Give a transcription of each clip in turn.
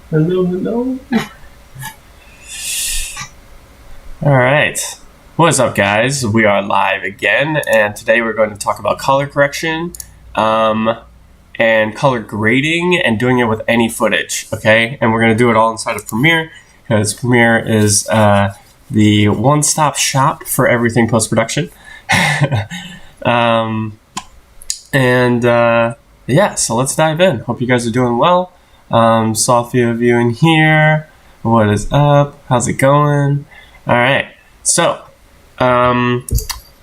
Hello, hello. All right. What is up, guys? We are live again, and today we're going to talk about color correction and color grading and doing it with any footage, okay? And we're going to do it all inside of Premiere because Premiere is the one-stop shop for everything post-production. Yeah, so let's dive in. Hope you guys are doing well. Saw a few of you in here. What is up? How's it going? All right, so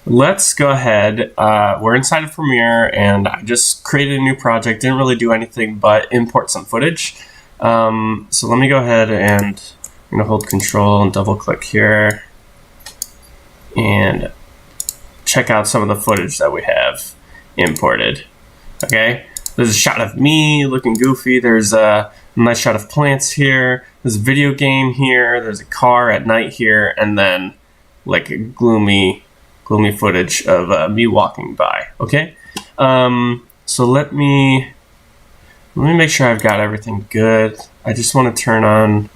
let's go ahead. We're inside of Premiere, and I just created a new project. Didn't really do anything but import some footage. So let me go ahead and I'm gonna hold Control and double click here and check out some of the footage that we have imported. Okay, there's a shot of me looking goofy. There's a nice shot of plants here. There's a video game here. There's a car at night here, and then like a gloomy footage of me walking by. Okay, so let me make sure I've got everything good. I just want to turn on,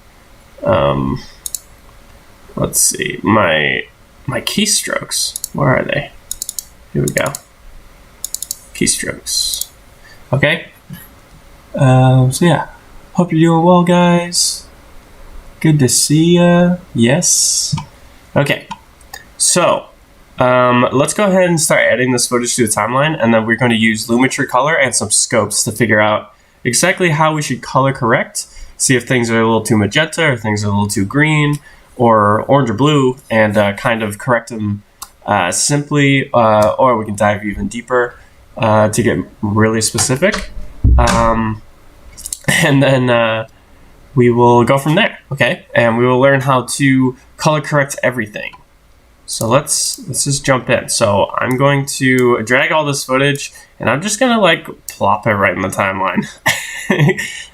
let's see, my keystrokes. Where are they? Here we go. Keystrokes. Okay. So yeah, hope you're doing well, guys. Good to see ya. Yes. Okay. So let's go ahead and start adding this footage to the timeline, and then we're going to use Lumetri color and some scopes to figure out exactly how we should color correct. See if things are a little too magenta or things are a little too green or orange or blue, and kind of correct them simply, or we can dive even deeper to get really specific, and then we will go from there. Okay, and we will learn how to color correct everything. So let's just jump in. So I'm going to drag all this footage, and I'm just gonna like plop it right in the timeline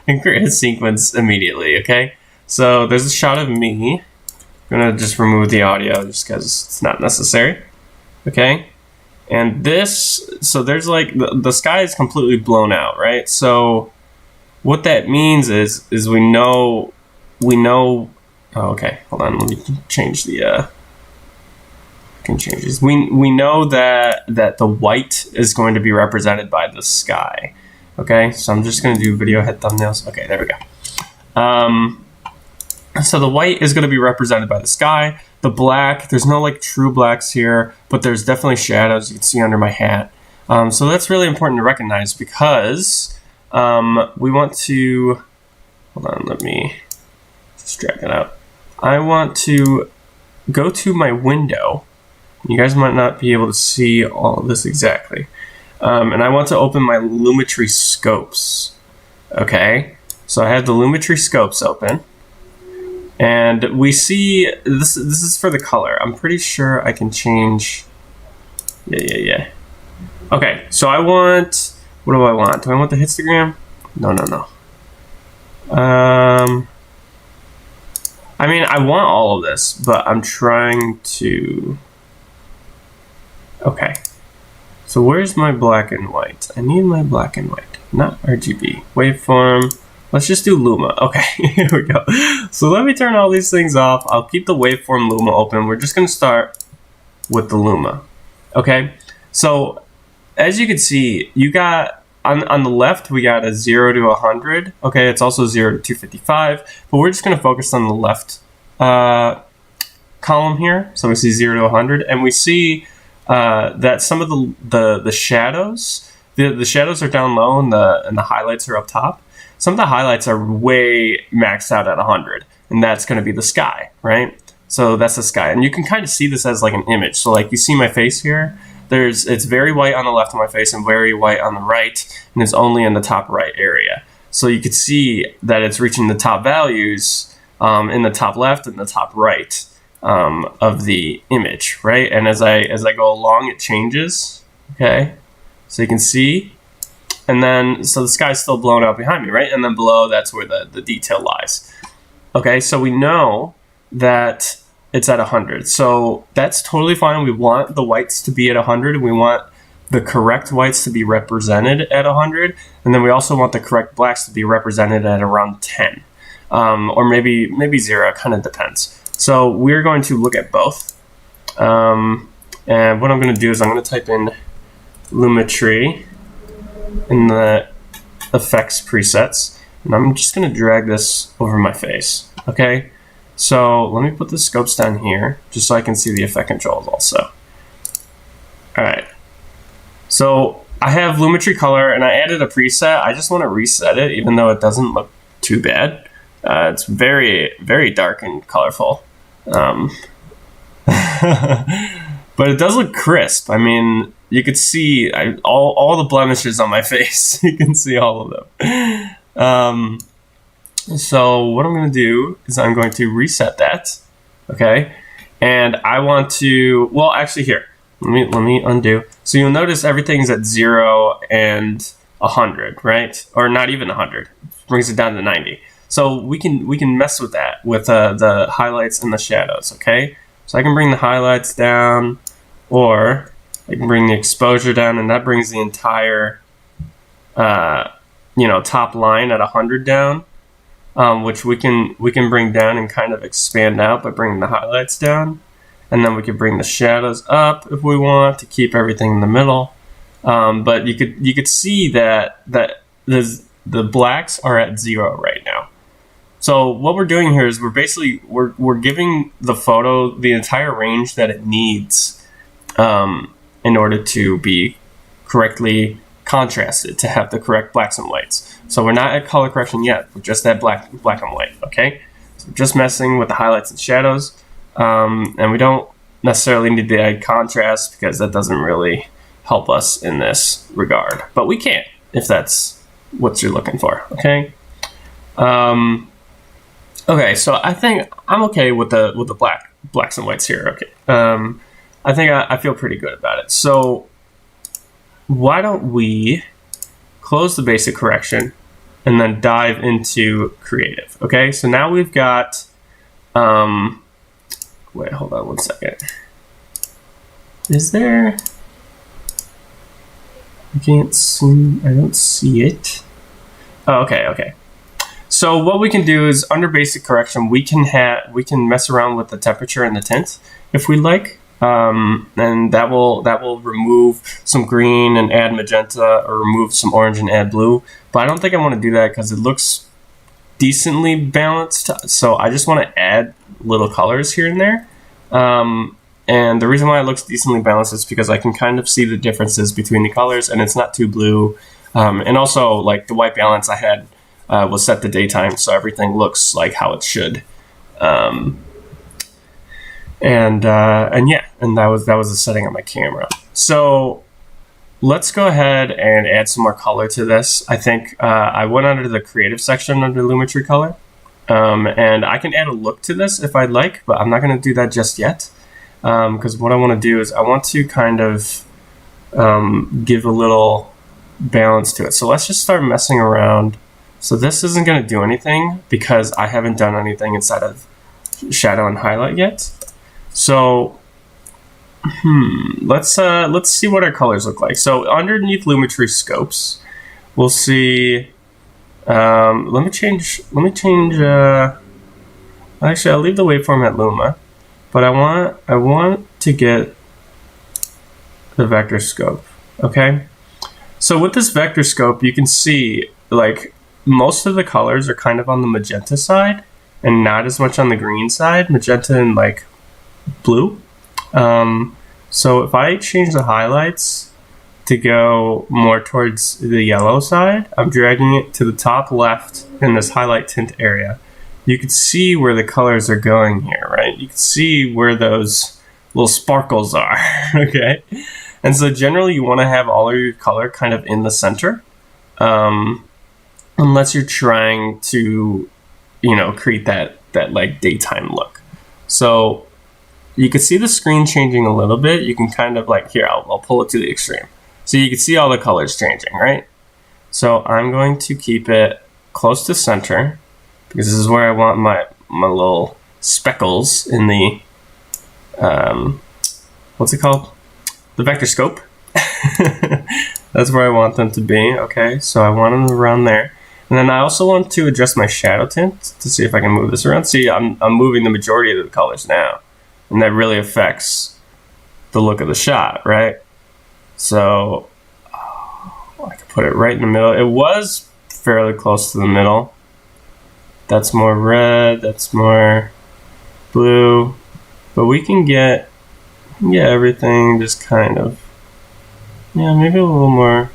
and create a sequence immediately. Okay, so there's a shot of me. I'm gonna just remove the audio just because it's not necessary. Okay, and this, so there's like the sky is completely blown out, right? So what that means is we know. Oh, okay, hold on. Let me change the. Can change this. We know that the white is going to be represented by the sky. Okay, so I'm just going to do video head thumbnails. Okay, there we go. So the white is going to be represented by the sky. The black, there's no like true blacks here, but there's definitely shadows you can see under my hat. So that's really important to recognize because we want to, hold on, let me just drag it out. I want to go to my window. You guys might not be able to see all of this exactly. And I want to open my Lumetri Scopes. Okay, so I have the Lumetri Scopes open. And we see, this is for the color. I'm pretty sure I can change, yeah. Okay, so I want, what do I want? Do I want the histogram? No. I mean, I want all of this, but I'm trying to, okay. So where's my black and white? I need my black and white, not RGB. Waveform. Let's just do Luma. Okay, here we go. So let me turn all these things off. I'll keep the waveform Luma open. We're just going to start with the Luma. Okay, so as you can see, you got on the left, we got a 0 to 100. Okay, it's also 0 to 255, but we're just going to focus on the left column here. So we see 0 to 100, and we see that some of the shadows, the shadows are down low, and the highlights are up top. Some of the highlights are way maxed out at 100, and that's going to be the sky, right? So that's the sky, and you can kind of see this as like an image. So like you see my face here, it's very white on the left of my face and very white on the right, and it's only in the top right area. So you could see that it's reaching the top values in the top left and the top right of the image, right? And as I go along, it changes. Okay, so you can see. And then, so the sky's still blown out behind me, right? And then below, that's where the detail lies. Okay, so we know that it's at 100. So that's totally fine. We want the whites to be at 100. We want the correct whites to be represented at 100. And then we also want the correct blacks to be represented at around 10. or maybe 0, kind of depends. So we're going to look at both. And what I'm going to do is I'm going to type in Lumetri in the effects presets, and I'm just going to drag this over my face. Okay, so let me put the scopes down here just so I can see the effect controls also. All right, so I have Lumetri color and I added a preset. I just want to reset it, even though it doesn't look too bad. It's very, very dark and colorful. But it does look crisp. I mean, you could see all the blemishes on my face. You can see all of them. So what I'm going to do is I'm going to reset that. Okay. And I want to, well, actually here, let me undo. So you'll notice everything's at 0 and 100, right? Or not even 100. Brings it down to 90. So we can mess with that with the highlights and the shadows. Okay. So I can bring the highlights down, or I can bring the exposure down, and that brings the entire, top line at 100 down, which we can bring down and kind of expand out by bringing the highlights down, and then we could bring the shadows up if we want to keep everything in the middle. But you could see that the blacks are at 0 right now. So what we're doing here is we're giving the photo the entire range that it needs in order to be correctly contrasted, to have the correct blacks and whites. So we're not at color correction yet, we're just at black and white, okay? So we're just messing with the highlights and shadows, and we don't necessarily need to add contrast because that doesn't really help us in this regard. But we can, if that's what you're looking for, okay? Okay, so I think I'm okay with the blacks and whites here. Okay, I think I feel pretty good about it. So why don't we close the basic correction and then dive into creative? Okay, so now we've got. Wait, hold on one second. Is there? I can't see. I don't see it. Oh, okay. So what we can do is under basic correction, we can mess around with the temperature and the tint if we like, and that will remove some green and add magenta, or remove some orange and add blue. But I don't think I want to do that because it looks decently balanced. So I just want to add little colors here and there. And the reason why it looks decently balanced is because I can kind of see the differences between the colors, and it's not too blue. And also, like, the white balance I had was set to daytime, so everything looks like how it should. And that was the setting on my camera. So let's go ahead and add some more color to this. I think I went under the creative section under Lumetri color, and I can add a look to this if I'd like, but I'm not going to do that just yet, because what I want to do is I want to kind of give a little balance to it. So let's just start messing around. So this isn't going to do anything because I haven't done anything inside of shadow and highlight yet. So let's see what our colors look like. So underneath Lumetri Scopes, we'll see. Let me change. Actually, I'll leave the waveform at Luma, but I want to get the vector scope. Okay. So with this vector scope, you can see, like, most of the colors are kind of on the magenta side and not as much on the green side, magenta and like blue. So if I change the highlights to go more towards the yellow side, I'm dragging it to the top left in this highlight tint area. You can see where the colors are going here, right? You can see where those little sparkles are, okay? And so generally you want to have all of your color kind of in the center. Unless you're trying to, create that like daytime look. So you can see the screen changing a little bit. You can kind of like, here, I'll pull it to the extreme. So you can see all the colors changing, right? So I'm going to keep it close to center because this is where I want my little speckles in the, what's it called? The vector scope. That's where I want them to be, okay? So I want them around there. And then I also want to adjust my shadow tint to see if I can move this around. See, I'm moving the majority of the colors now, and that really affects the look of the shot, right? So I could put it right in the middle. It was fairly close to the middle. That's more red, that's more blue, but we can get everything just kind of, yeah, maybe a little more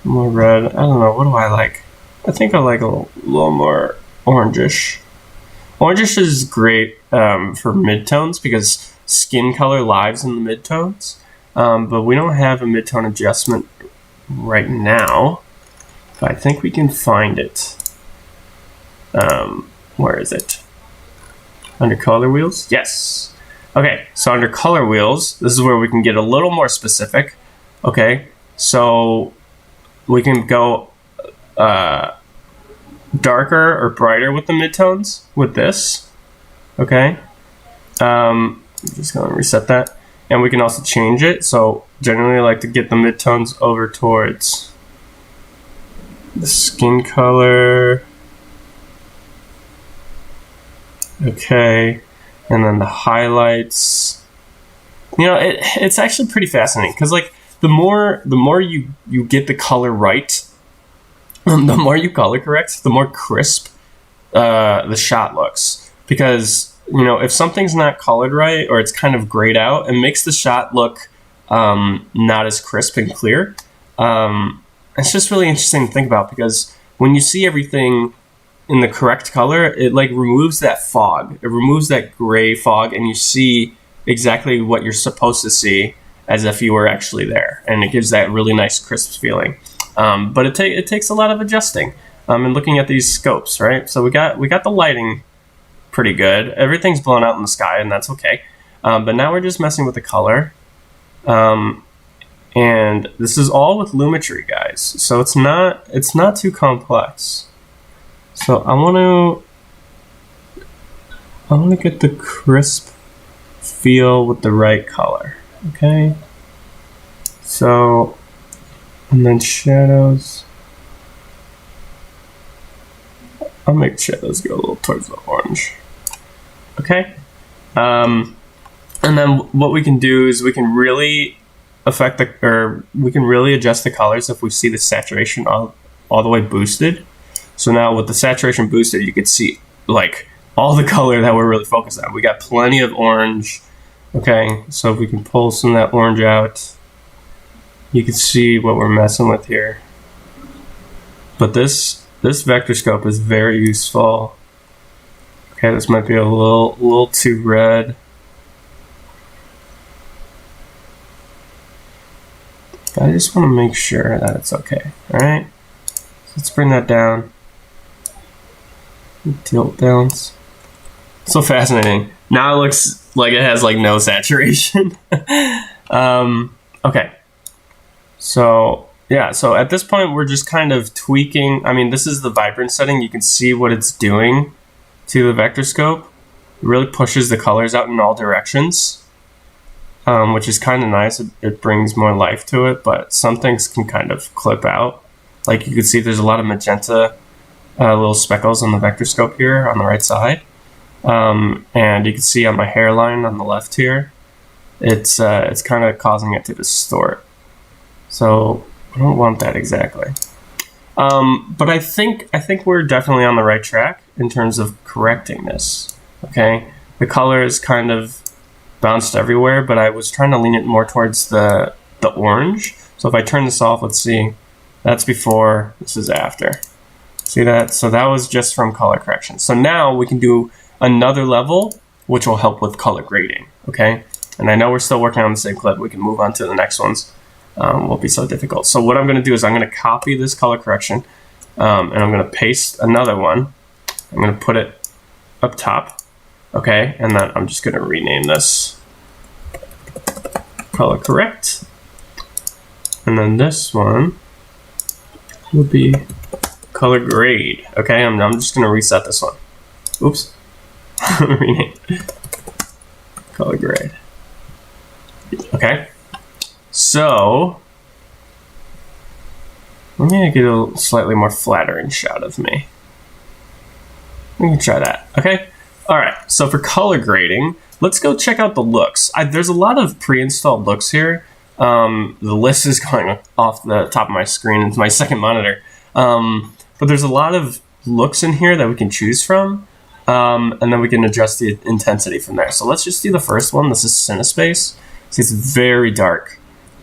red. I don't know, what do I like? I think I like a little more orangish. Orangish is great for midtones because skin color lives in the midtones, but we don't have a midtone adjustment right now, but I think we can find it. Where is it? Under color wheels? Yes. Okay, so under color wheels, this is where we can get a little more specific. Okay, so we can go darker or brighter with the midtones with this. Okay, I'm just gonna reset that, and we can also change it. So generally I like to get the midtones over towards the skin color. Okay, and then the highlights. You know, it's actually pretty fascinating because like the more you get the color right, the more you color correct, the more crisp the shot looks. Because, you know, if something's not colored right or it's kind of grayed out, it makes the shot look not as crisp and clear. It's just really interesting to think about because when you see everything in the correct color, it like removes that fog. It removes that gray fog, and you see exactly what you're supposed to see as if you were actually there, and it gives that really nice crisp feeling. But it takes a lot of adjusting and looking at these scopes, right? So we got the lighting pretty good. Everything's blown out in the sky, and that's okay. But now we're just messing with the color. And this is all with Lumetri, guys. So it's not too complex. So I want to get the crisp feel with the right color. Okay. So, and then shadows. I'll make shadows go a little towards the orange. Okay. And then what we can do is we can really we can really adjust the colors if we see the saturation all the way boosted. So now with the saturation boosted, you can see like all the color that we're really focused on. We got plenty of orange. Okay, so if we can pull some of that orange out, you can see what we're messing with here. But this vector scope is very useful. Okay, this might be a little too red. But I just want to make sure that it's okay. All right, so let's bring that down. Tilt balance. So fascinating. Now it looks like it has like no saturation. Okay. So yeah, so at this point we're just kind of tweaking. I mean, this is the vibrance setting. You can see what it's doing to the vector scope. It really pushes the colors out in all directions, which is kind of nice. It brings more life to it, but some things can kind of clip out. Like you can see there's a lot of magenta little speckles on the vector scope here on the right side. And you can see on my hairline on the left here, it's kind of causing it to distort. So I don't want that exactly. But I think we're definitely on the right track in terms of correcting this. Okay, the color is kind of bounced everywhere, but I was trying to lean it more towards the orange. So if I turn this off, let's see, that's before, this is after. See that? So that was just from color correction. So now we can do another level, which will help with color grading, okay? And I know we're still working on the same clip. We can move on to the next ones. Won't be so difficult. So what I'm gonna do is I'm gonna copy this color correction and I'm gonna paste another one. I'm gonna put it up top, okay? And then I'm just gonna rename this color correct. And then this one will be color grade. Okay, I'm just gonna reset this one. Oops. Rename. Color grade. Okay. So Let me get a slightly more flattering shot of me. We can try that, okay? All right, so for color grading, let's go check out the looks. There's a lot of pre-installed looks here. The list is going off the top of my screen. It's my second monitor. But there's a lot of looks in here that we can choose from. And then we can adjust the intensity from there. So let's just do the first one. This is Cinespace. See, it's very dark.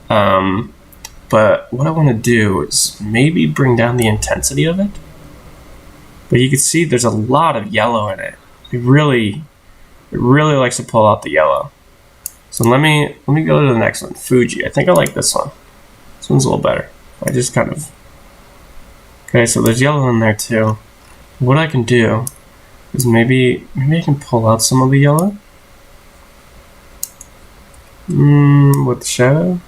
But what I want to do is maybe bring down the intensity of it. But you can see there's a lot of yellow in it. It really likes to pull out the yellow. So let me go to the next one, Fuji. I think I like this one. This one's a little better. I just kind of... Okay, so there's yellow in there too. What I can do is maybe I can pull out some of the yellow. With the shadow.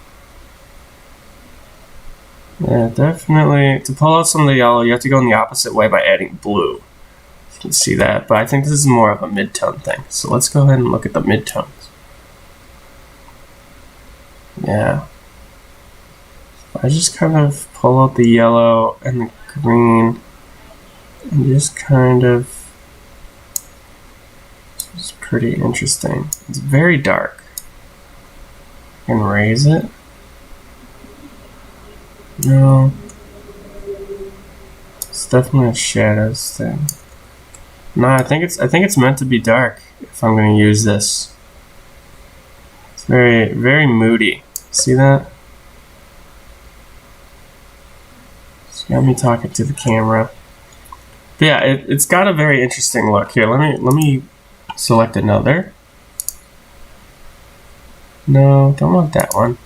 Yeah, definitely. To pull out some of the yellow, you have to go in the opposite way by adding blue. You can see that, but I think this is more of a mid-tone thing. So let's go ahead and look at the mid-tones. Yeah. I just kind of pull out the yellow and the green and just kind of... It's pretty interesting. It's very dark. I can raise it. No. It's definitely a shadows thing. No, I think it's meant to be dark if I'm going to use this. It's very, very moody. See that? It's got me talking to the camera. But yeah, it's got a very interesting look. Here, let me select another. No, don't want that one.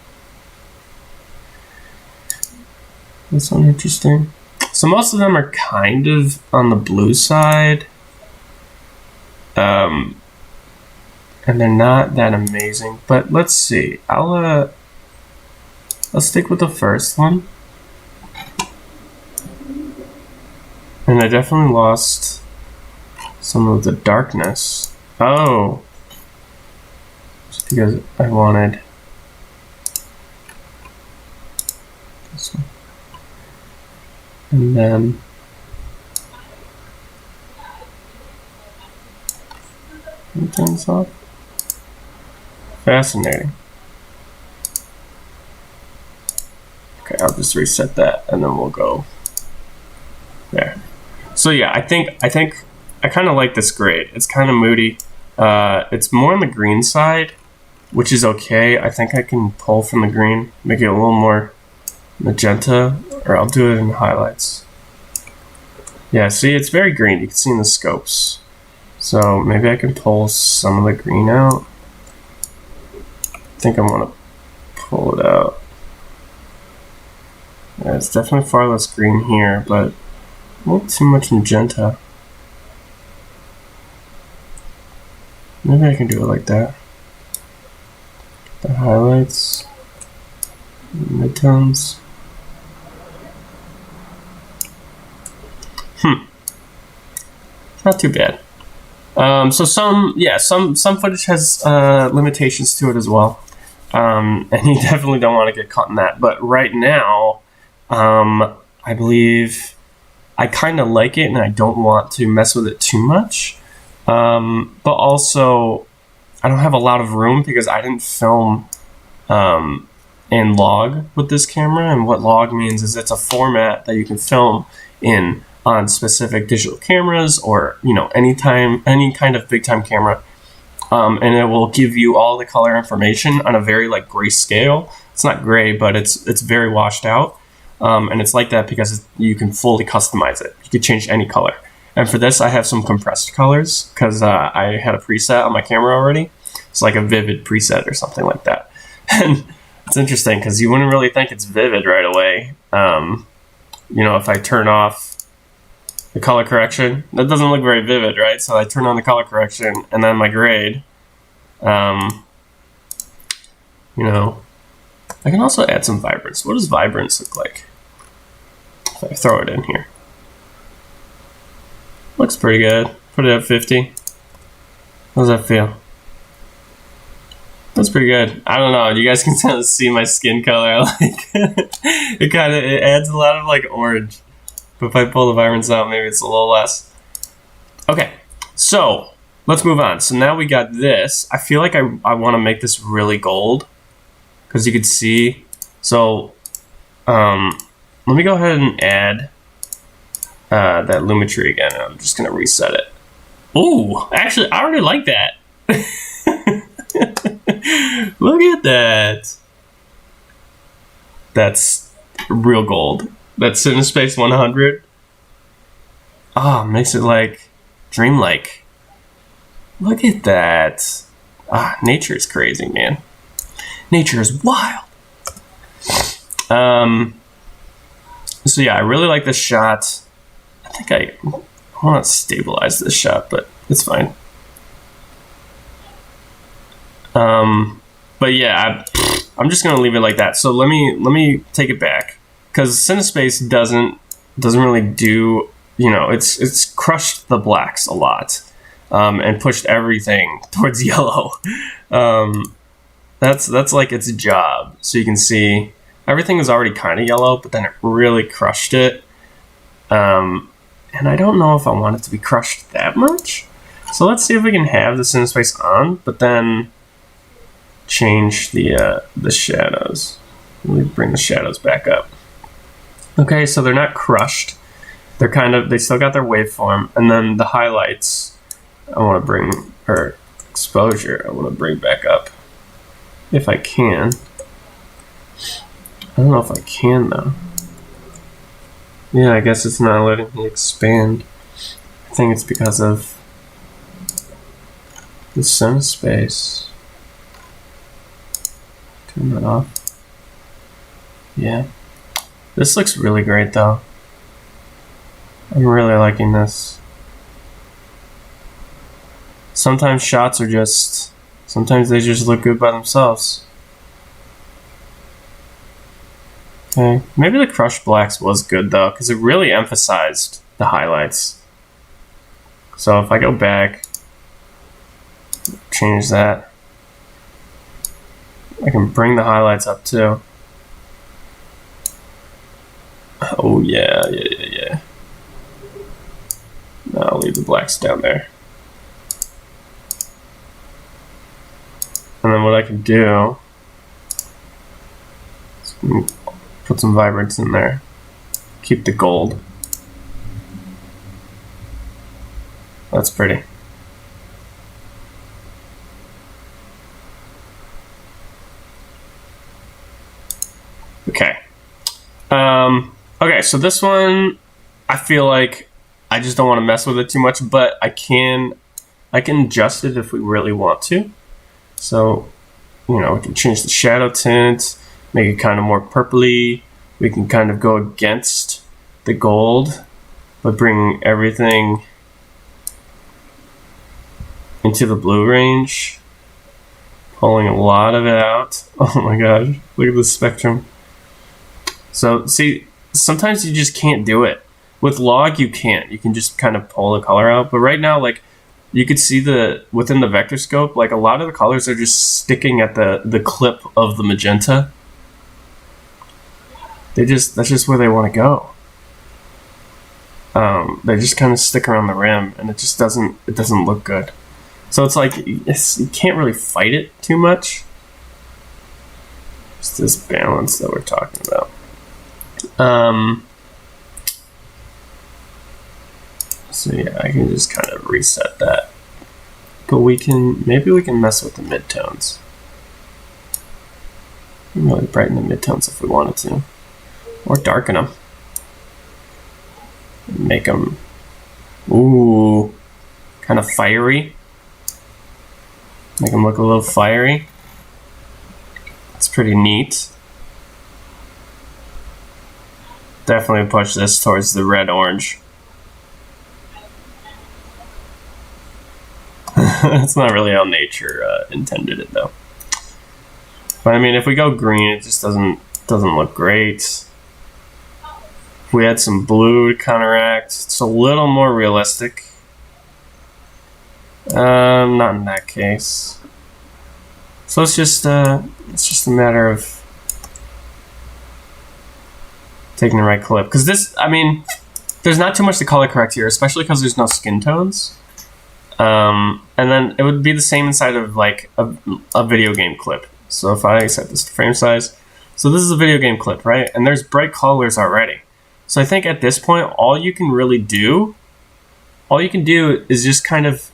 This one interesting. So most of them are kind of on the blue side. And they're not that amazing. But let's see. I'll stick with the first one. And I definitely lost some of the darkness. Oh. Just because I wanted this one. And then turn this off. Fascinating. Okay, I'll just reset that and then we'll go there. So yeah, I think I kind of like this grade. It's kind of moody. It's more on the green side, which is okay. I think I can pull from the green, make it a little more magenta, or I'll do it in the highlights. Yeah, see, it's very green. You can see in the scopes. So maybe I can pull some of the green out. I think I want to pull it out. Yeah, it's definitely far less green here, but not too much magenta. Maybe I can do it like that. The highlights, midtones. Not too bad. So some footage has limitations to it as well, and you definitely don't want to get caught in that. But right now, I believe I kind of like it, and I don't want to mess with it too much. But also, I don't have a lot of room because I didn't film in log with this camera, and what log means is it's a format that you can film in on specific digital cameras, or any kind of big time camera, and it will give you all the color information on a very gray scale. It's not gray, but it's very washed out, and it's like that because you can fully customize it. You can change any color. And for this, I have some compressed colors because I had a preset on my camera already. It's like a vivid preset or something like that. And it's interesting because you wouldn't really think it's vivid right away. If I turn off the color correction, that doesn't look very vivid, right? So I turn on the color correction and then my grade. I can also add some vibrance. What does vibrance look like if I throw it in here? Looks pretty good. Put it at 50. How does that feel? That's pretty good. I don't know. You guys can kind of see my skin color. I like it. It adds a lot of like orange. But if I pull the Vibrance out, maybe it's a little less. Okay, so let's move on. So now we got this. I feel like I want to make this really gold because you could see. So let me go ahead and add that Lumetri again. I'm just gonna reset it. Ooh, actually, I already like that. Look at that. That's real gold. That's CineSpace 100. Ah, makes it like dreamlike. Look at that. Ah, nature is crazy, man. Nature is wild. So yeah, I really like this shot. I think I want to stabilize this shot, but it's fine. But yeah, I'm just gonna leave it like that. So let me take it back, because CineSpace doesn't really do, you know, it's crushed the blacks a lot, and pushed everything towards yellow. That's like its job. So you can see everything is already kind of yellow, but then it really crushed it. And I don't know if I want it to be crushed that much. So let's see if we can have the CineSpace on, but then change the shadows. Let me bring the shadows back up. Okay, so they're not crushed. They're they still got their waveform. And then the highlights, I want to bring, or exposure, I want to bring back up. If I can. I don't know if I can though. Yeah, I guess it's not letting me expand. I think it's because of the CineSpace. Turn that off. Yeah. This looks really great though. I'm really liking this. Sometimes shots are just, sometimes they just look good by themselves. Okay, maybe the crushed blacks was good though, because it really emphasized the highlights. So if I go back, change that. I can bring the highlights up too. Oh yeah. Now I'll leave the blacks down there. And then what I can do is put some Vibrance in there. Keep the gold. That's pretty. Okay. Okay, so this one, I feel like I just don't want to mess with it too much, but I can adjust it if we really want to. So, you know, we can change the shadow tint, make it kind of more purpley. We can kind of go against the gold, but bring everything into the blue range, pulling a lot of it out. Oh my gosh, look at the spectrum. So see, sometimes you just can't do it. With log, you can't. You can just kind of pull the color out. But right now, like, you could see within the vector scope, like a lot of the colors are just sticking at the clip of the magenta. That's just where they want to go. They just kind of stick around the rim, and it just doesn't look good. So it's like you can't really fight it too much. It's this balance that we're talking about. So yeah, I can just kind of reset that. But maybe we can mess with the midtones. Really brighten the midtones if we wanted to. Or darken them. Make them, ooh, kind of fiery. Make them look a little fiery. It's pretty neat. Definitely push this towards the red-orange. It's not really how nature intended it, though. But I mean, if we go green, it just doesn't look great. If we add some blue to counteract, it's a little more realistic. Not in that case. So it's just a matter of taking the right clip. Because this, I mean, there's not too much to color correct here, especially because there's no skin tones. And then it would be the same inside of like a video game clip. So if I set this to frame size, so this is a video game clip, right? And there's bright colors already. So I think at this point, all you can do is just kind of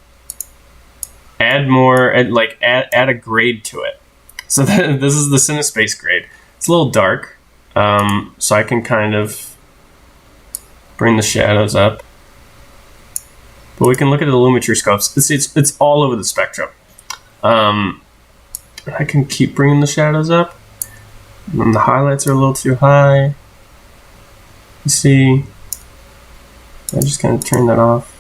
add more, add a grade to it. So this is the CineSpace grade. It's a little dark, so I can kind of bring the shadows up. But we can look at the Lumetri Scopes. It's all over the spectrum. I can keep bringing the shadows up. And the highlights are a little too high. You see, I just kind of turn that off.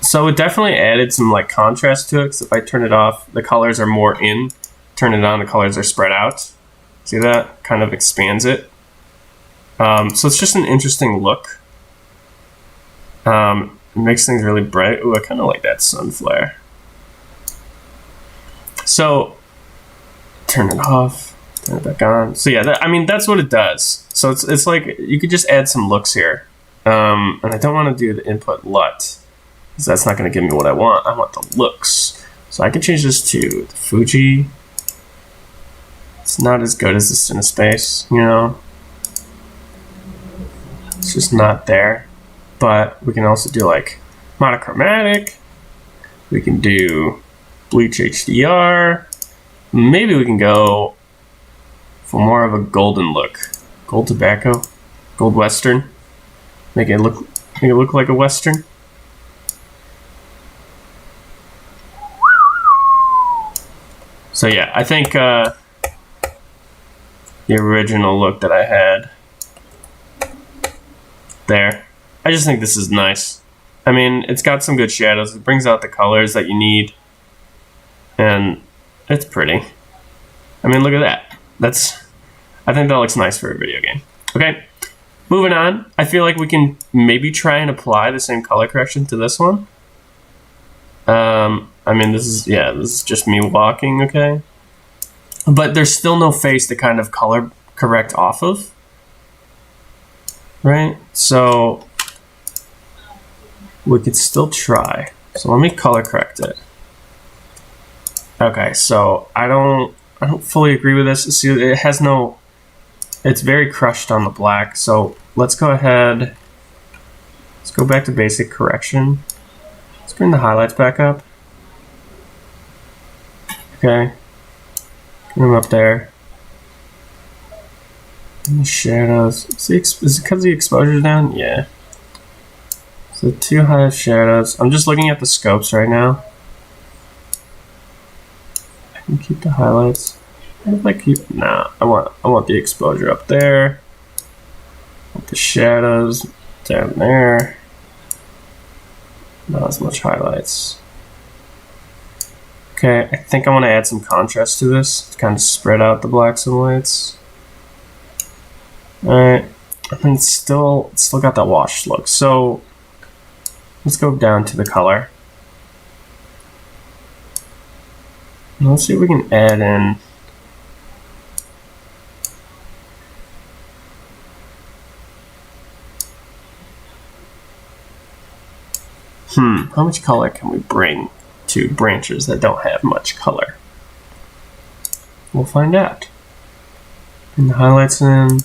So it definitely added some like contrast to it, because if I turn it off, the colors are more in. Turn it on, the colors are spread out. See that? Kind of expands it. So it's just an interesting look. It makes things really bright. Ooh, I kind of like that sun flare. So turn it off, turn it back on. So yeah, I mean, that's what it does. So it's like you could just add some looks here. And I don't want to do the input LUT, because that's not going to give me what I want. I want the looks. So I can change this to the Fuji. It's not as good as the CineSpace, you know. It's just not there. But we can also do like monochromatic. We can do bleach HDR. Maybe we can go for more of a golden look. Gold tobacco, gold western. Make it look like a western. So yeah, I think the original look that I had there, I just think this is nice. I mean, it's got some good shadows. It brings out the colors that you need. And it's pretty. I mean, look at that. I think that looks nice for a video game. Okay, moving on. I feel like we can maybe try and apply the same color correction to this one. I mean, this is just me walking, okay? But there's still no face to kind of color correct off of. Right? So we could still try. So let me color correct it. Okay, so I don't fully agree with this. See, it has no, it's very crushed on the black. So let's go ahead, let's go back to basic correction. Let's bring the highlights back up. Okay, get them up there. And the shadows, is it because the exposure's down? Yeah. So too high of shadows. I'm just looking at the scopes right now. I can keep the highlights. If I keep, nah, I want the exposure up there. I want the shadows down there. Not as much highlights. Okay, I think I want to add some contrast to this to kind of spread out the blacks and whites. Alright, I think it's still got that washed look. So let's go down to the color. And let's see if we can add in how much color can we bring to branches that don't have much color? We'll find out. Bring the highlights in.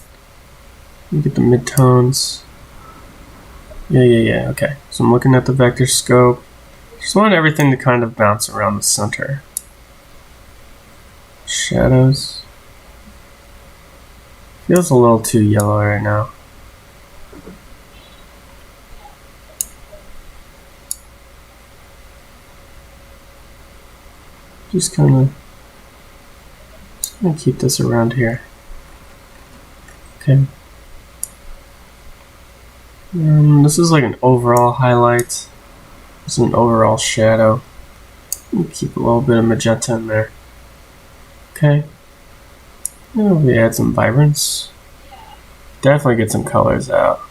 Get the midtones. Yeah, okay. So I'm looking at the vector scope. Just want everything to kind of bounce around the center. Shadows. Feels a little too yellow right now. Just gonna keep this around here. Okay. This is like an overall highlight. This is an overall shadow. Keep a little bit of magenta in there. Okay. We add some vibrance. Definitely get some colors out.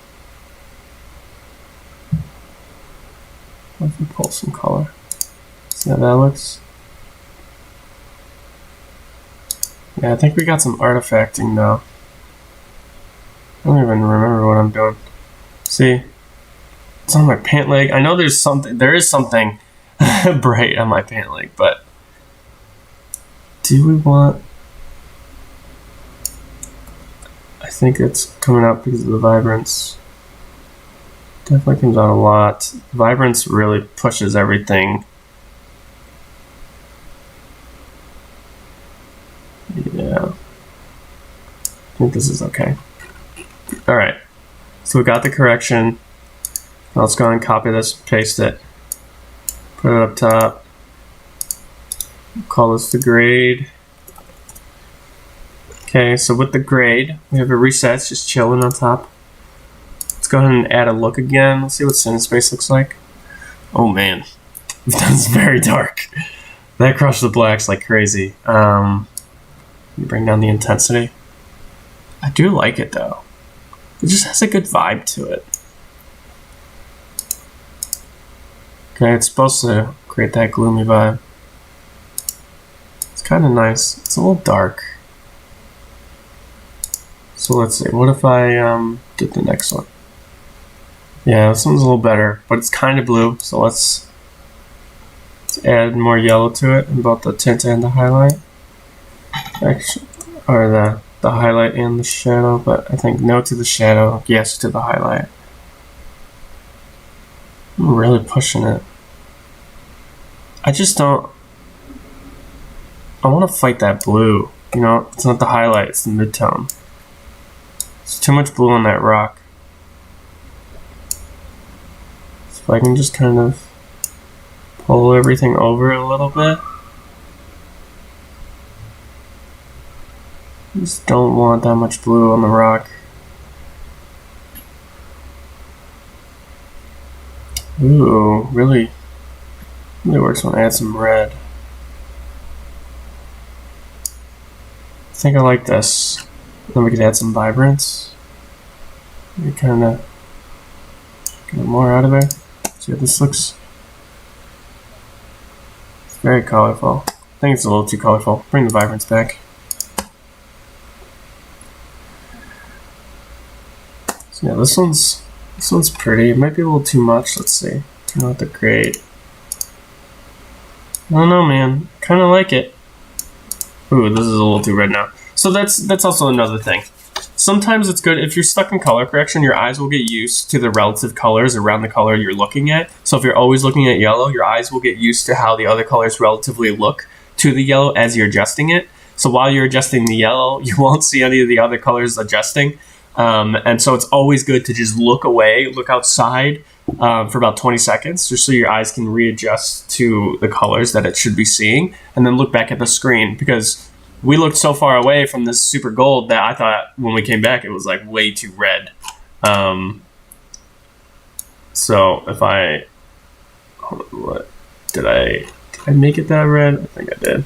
Let me pull some color. See how that looks? Yeah, I think we got some artifacting now. I don't even remember what I'm doing. See? It's on my pant leg. I know there is something bright on my pant leg, but do we want... I think it's coming out because of the Vibrance. Definitely comes out a lot. Vibrance really pushes everything. Yeah. I think this is okay. Alright. So we got the correction. Now let's go and copy this, paste it. Put it up top. Call this the grade. Okay, so with the grade, we have a reset, it's just chilling on top. Let's go ahead and add a look again. Let's see what CineSpace looks like. Oh man, that's very dark. That crushed the blacks like crazy. Bring down the intensity. I do like it though. It just has a good vibe to it. Okay, it's supposed to create that gloomy vibe. It's kind of nice. It's a little dark. So let's see, what if I did the next one? Yeah, this one's a little better, but it's kind of blue, so let's add more yellow to it in both the tint and the highlight. Actually, or the highlight and the shadow, but I think no to the shadow, yes to the highlight. I'm really pushing it. I just don't... I want to fight that blue. You know, it's not the highlight, it's the midtone. There's too much blue on that rock. So if I can just kind of pull everything over a little bit. Just don't want that much blue on the rock. Ooh, really works when I add some red. I think I like this. Then we could add some Vibrance. Maybe kind of get more out of there. See how this looks? It's very colorful. I think it's a little too colorful. Bring the Vibrance back. So yeah, this one's pretty. It might be a little too much. Let's see. Turn out the grade. I don't know, man. Kind of like it. Ooh, this is a little too red now. So that's also another thing. Sometimes it's good if you're stuck in color correction, your eyes will get used to the relative colors around the color you're looking at. So if you're always looking at yellow, your eyes will get used to how the other colors relatively look to the yellow as you're adjusting it. So while you're adjusting the yellow, you won't see any of the other colors adjusting. And so it's always good to just look away, look outside for about 20 seconds, just so your eyes can readjust to the colors that it should be seeing, and then look back at the screen, because we looked so far away from this super gold that I thought when we came back it was like way too red. So if I, what did I make it that red? I think I did.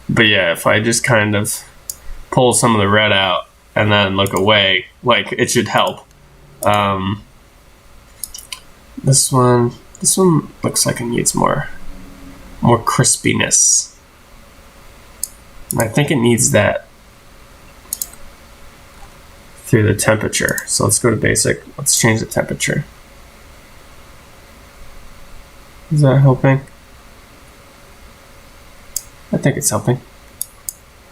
But yeah, if I just kind of pull some of the red out and then look away, like, it should help. This one looks like it needs more crispiness. And I think it needs that through the temperature. So let's go to basic. Let's change the temperature. Is that helping? I think it's helping.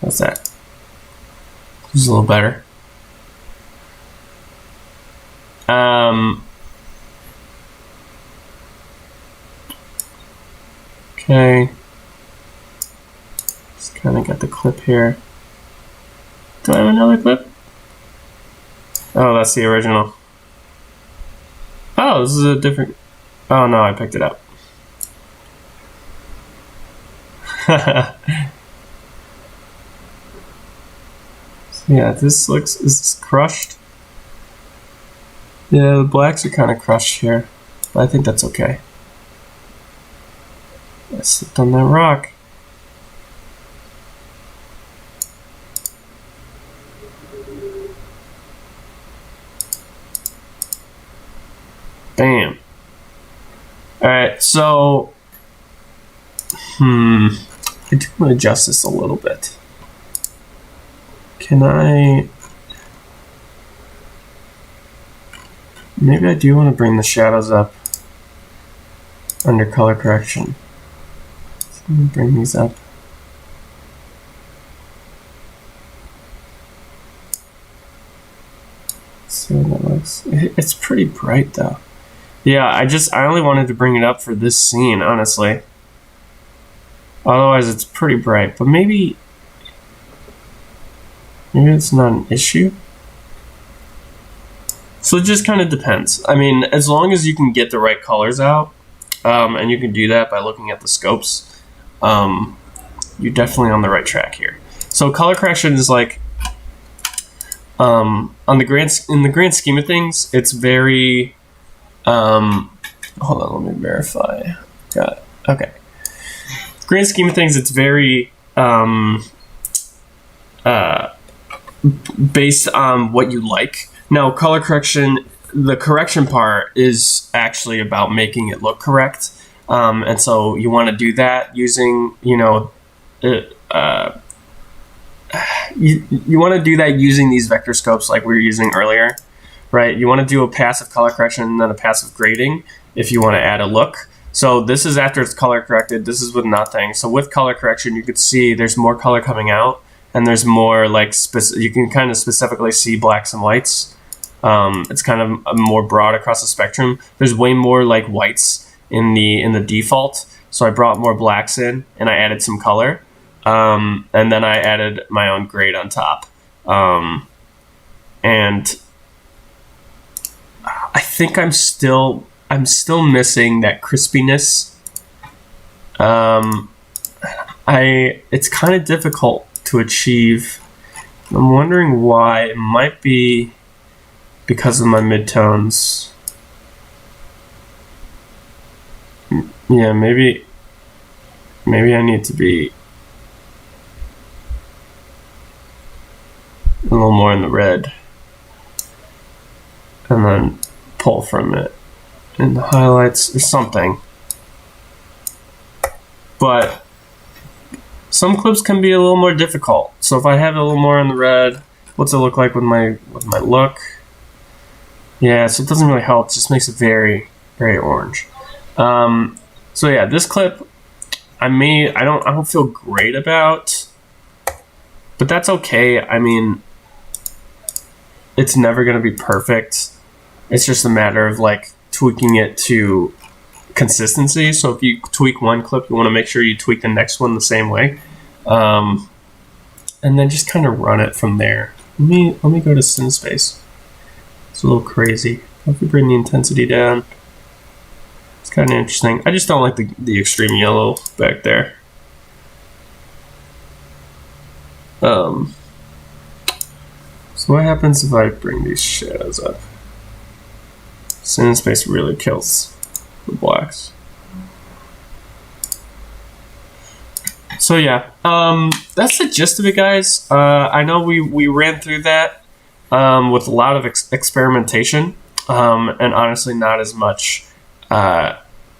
How's that? This is a little better. Okay. Just kind of got the clip here. Do I have another clip? Oh, that's the original. Oh, this is a different... Oh no, I picked it up. So yeah, this looks, is this crushed? Yeah, the blacks are kind of crushed here, but I think that's okay. I slipped on that rock. Bam. Alright, so I do want to adjust this a little bit. Can I... Maybe I do want to bring the shadows up under color correction. So let me bring these up. See what that looks. It's pretty bright though. Yeah, I only wanted to bring it up for this scene, honestly. Otherwise, it's pretty bright. But maybe it's not an issue. So it just kind of depends. I mean, as long as you can get the right colors out, and you can do that by looking at the scopes, you're definitely on the right track here. So color correction is like, in the grand scheme of things, it's very, hold on, let me verify. Got it. Okay. Grand scheme of things, it's very based on what you like. Now, color correction, the correction part is actually about making it look correct. And so you want to do that using, you want to do that using these vector scopes like we were using earlier, right? You want to do a passive color correction and then a passive grading if you want to add a look. So this is after it's color corrected. This is with nothing. So with color correction, you could see there's more color coming out, and there's more like you can kind of specifically see blacks and whites. It's kind of more broad across the spectrum. There's way more like whites in the default. So I brought more blacks in and I added some color. And then I added my own grade on top. And I think I'm still missing that crispiness. It's kind of difficult to achieve. I'm wondering why. It might be because of my midtones. Yeah, maybe I need to be a little more in the red and then pull from it in the highlights or something. But some clips can be a little more difficult. So if I have it a little more in the red, what's it look like with my look? Yeah, so it doesn't really help. It just makes it very, very orange. So yeah, this clip I don't feel great about, but that's okay. I mean, it's never gonna be perfect. It's just a matter of like tweaking it to consistency. So if you tweak one clip, you want to make sure you tweak the next one the same way, and then just kind of run it from there. Let me go to CineSpace. It's a little crazy. If we bring the intensity down, it's kind of interesting. I just don't like the extreme yellow back there. So what happens if I bring these shadows up? CineSpace really kills the blacks. So yeah, that's the gist of it, guys. I know we ran through that with a lot of experimentation, and honestly not as much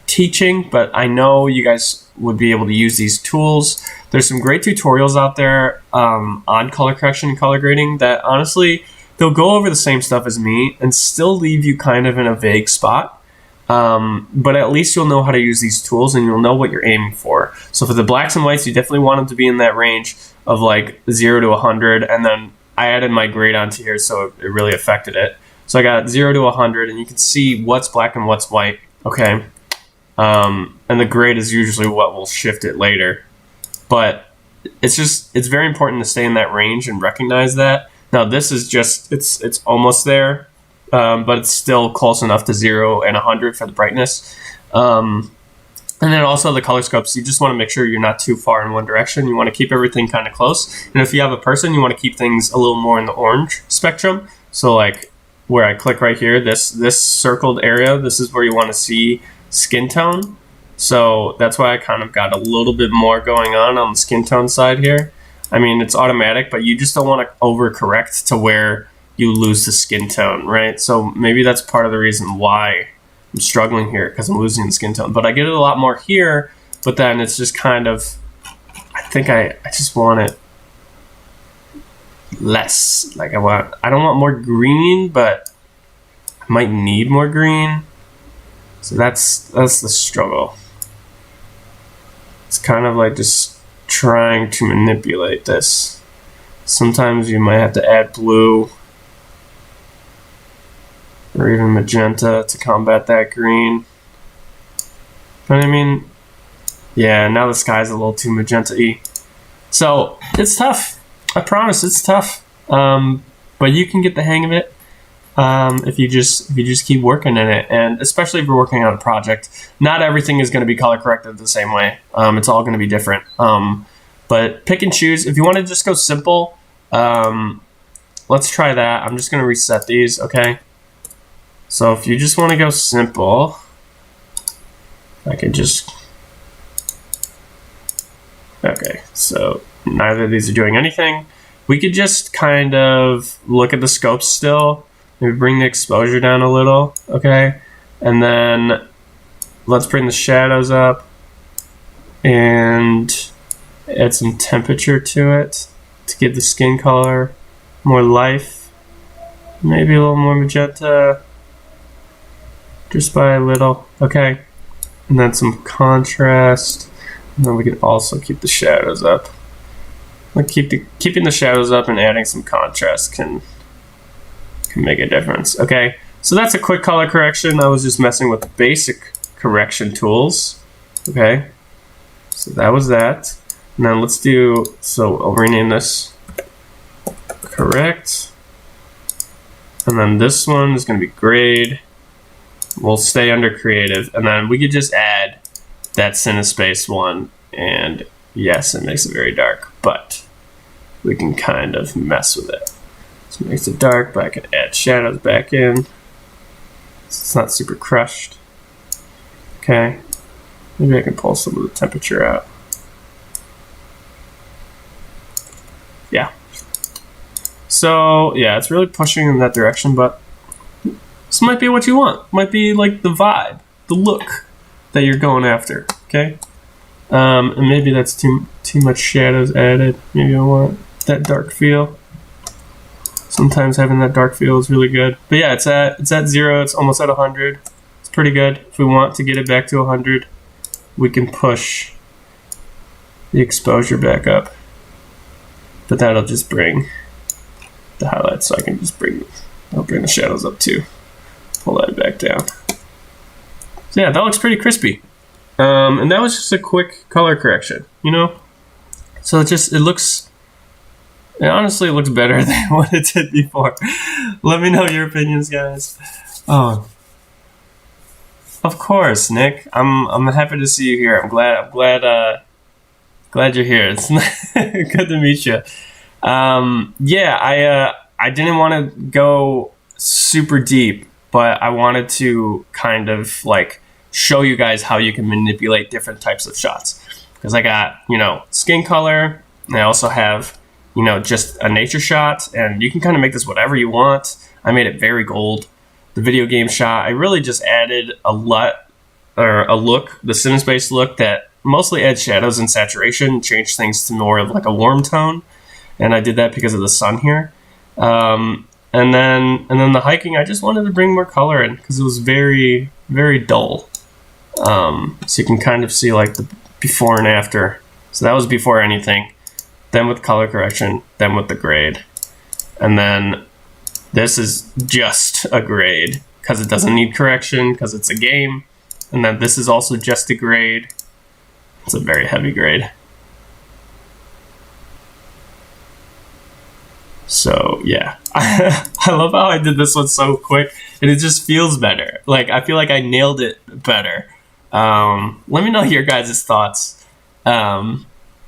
teaching, but I know you guys would be able to use these tools. There's some great tutorials out there on color correction and color grading that honestly, they'll go over the same stuff as me and still leave you kind of in a vague spot. But at least you'll know how to use these tools and you'll know what you're aiming for. So for the blacks and whites, you definitely want them to be in that range of like 0 to 100. And then I added my grade onto here, so it really affected it. So I got 0 to 100, and you can see what's black and what's white. Okay. And the grade is usually what will shift it later. But it's very important to stay in that range and recognize that. Now this is just, it's almost there. But it's still close enough to 0 and 100 for the brightness. And then also the color scopes, you just want to make sure you're not too far in one direction. You want to keep everything kind of close. And if you have a person, you want to keep things a little more in the orange spectrum. So like where I click right here, this circled area, this is where you want to see skin tone. So that's why I kind of got a little bit more going on the skin tone side here. I mean, it's automatic, but you just don't want to overcorrect to where you lose the skin tone, right? So maybe that's part of the reason why I'm struggling here, because I'm losing the skin tone. But I get it a lot more here, but then it's just kind of, I think I just want it less. Like I don't want more green, but I might need more green. So that's the struggle. It's kind of like just trying to manipulate this. Sometimes you might have to add blue or even magenta to combat that green. But I mean, yeah, now the sky's a little too magenta-y. So it's tough. I promise it's tough. But you can get the hang of it if you just keep working in it, and especially if you're working on a project. Not everything is going to be color corrected the same way. It's all going to be different. But pick and choose. If you want to just go simple, let's try that. I'm just going to reset these, okay? So if you just want to go simple, I could just... Okay, so neither of these are doing anything. We could just kind of look at the scopes still. Maybe bring the exposure down a little, okay? And then let's bring the shadows up and add some temperature to it to give the skin color more life. Maybe a little more magenta, just by a little, okay? And then some contrast. And then we can also keep the shadows up. Like keeping the shadows up and adding some contrast can make a difference. Okay, so that's a quick color correction. I was just messing with the basic correction tools. Okay, so that was that. And then let's do, so I'll rename this correct. And then this one is going to be grade. We'll stay under creative. And then we could just add that Cinespace one. And yes, it makes it very dark, but we can kind of mess with it. So it makes it dark, but I can add shadows back in. So it's not super crushed. Okay. Maybe I can pull some of the temperature out. Yeah. So yeah, it's really pushing in that direction, but this might be what you want. Might be like the vibe, the look that you're going after, okay? And maybe that's too much shadows added. Maybe I want that dark feel. Sometimes having that dark feel is really good. But yeah, it's at 0. It's almost at 100. It's pretty good. If we want to get it back to 100, we can push the exposure back up. But that'll just bring the highlights. So I can just I'll bring the shadows up too. Pull that back down. So yeah, that looks pretty crispy. And that was just a quick color correction, you know? So it honestly looks better than what it did before. Let me know your opinions, guys. Oh, of course, Nick. I'm happy to see you here. I'm glad you're here. It's good to meet you. Yeah, I didn't want to go super deep, but I wanted to kind of like show you guys how you can manipulate different types of shots. Because I got, skin color, and I also have, just a nature shot, and you can kind of make this whatever you want. I made it very gold. The video game shot, I really just added a look, the Cinespace look that mostly adds shadows and saturation, changed things to more of like a warm tone. And I did that because of the sun here. And then the hiking, I just wanted to bring more color in because it was very, very dull. So you can kind of see like the before and after. So that was before anything. Then with color correction, then with the grade. And then this is just a grade because it doesn't need correction because it's a game. And then this is also just a grade. It's a very heavy grade. So yeah, I love how I did this one so quick and it just feels better. Like I feel like I nailed it better. Let me know your guys' thoughts.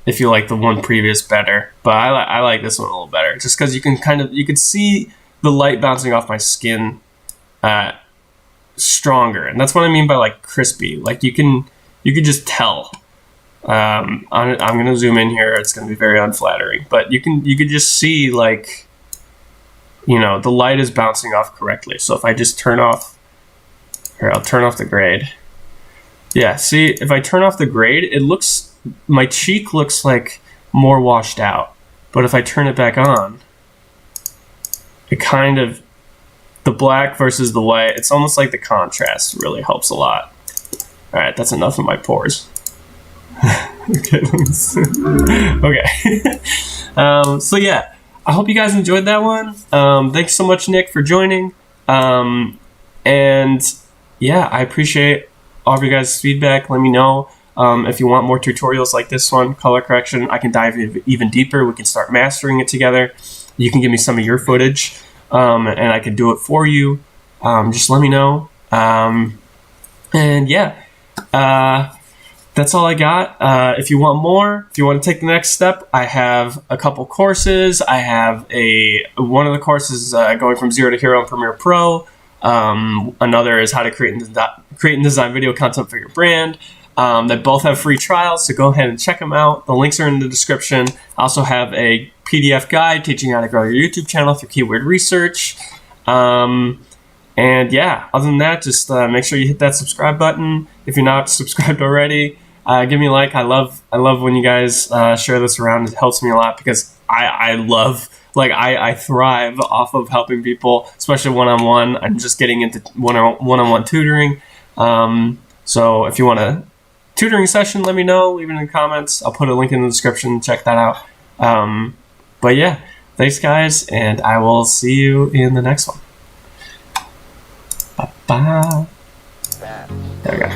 If you like the one previous better, but I like this one a little better just because you can see the light bouncing off my skin stronger, and that's what I mean by like crispy. Like you can just tell. I'm gonna zoom in here. It's gonna be very unflattering, but you could just see like the light is bouncing off correctly. So if I just turn off here, I'll turn off the grade. Yeah, see, if I turn off the grade, it looks, my cheek looks like more washed out. But if I turn it back on, it kind of, the black versus the white, it's almost like the contrast really helps a lot. All right, that's enough of my pores. Okay, okay. So yeah, I hope you guys enjoyed that one. Thanks so much, Nick, for joining. And yeah, I appreciate all of your guys' feedback. Let me know if you want more tutorials like this one, color correction. I can dive even deeper. We can start mastering it together. You can give me some of your footage, and I can do it for you. Just let me know. And yeah, that's all I got. If you want more, if you want to take the next step, I have a couple courses. I have one of the courses going from 0 to hero in Premiere Pro. Another is how to create and design video content for your brand. They both have free trials, so go ahead and check them out. The links are in the description. I also have a PDF guide teaching how to grow your YouTube channel through keyword research. And yeah, other than that, just make sure you hit that subscribe button if you're not subscribed already. Give me a like. I love when you guys share this around. It helps me a lot because I love, like, I thrive off of helping people, especially one-on-one. I'm just getting into one-on-one tutoring. So if you want a tutoring session, let me know. Leave it in the comments. I'll put a link in the description. Check that out. But yeah, thanks guys, and I will see you in the next one. Bye. There we go.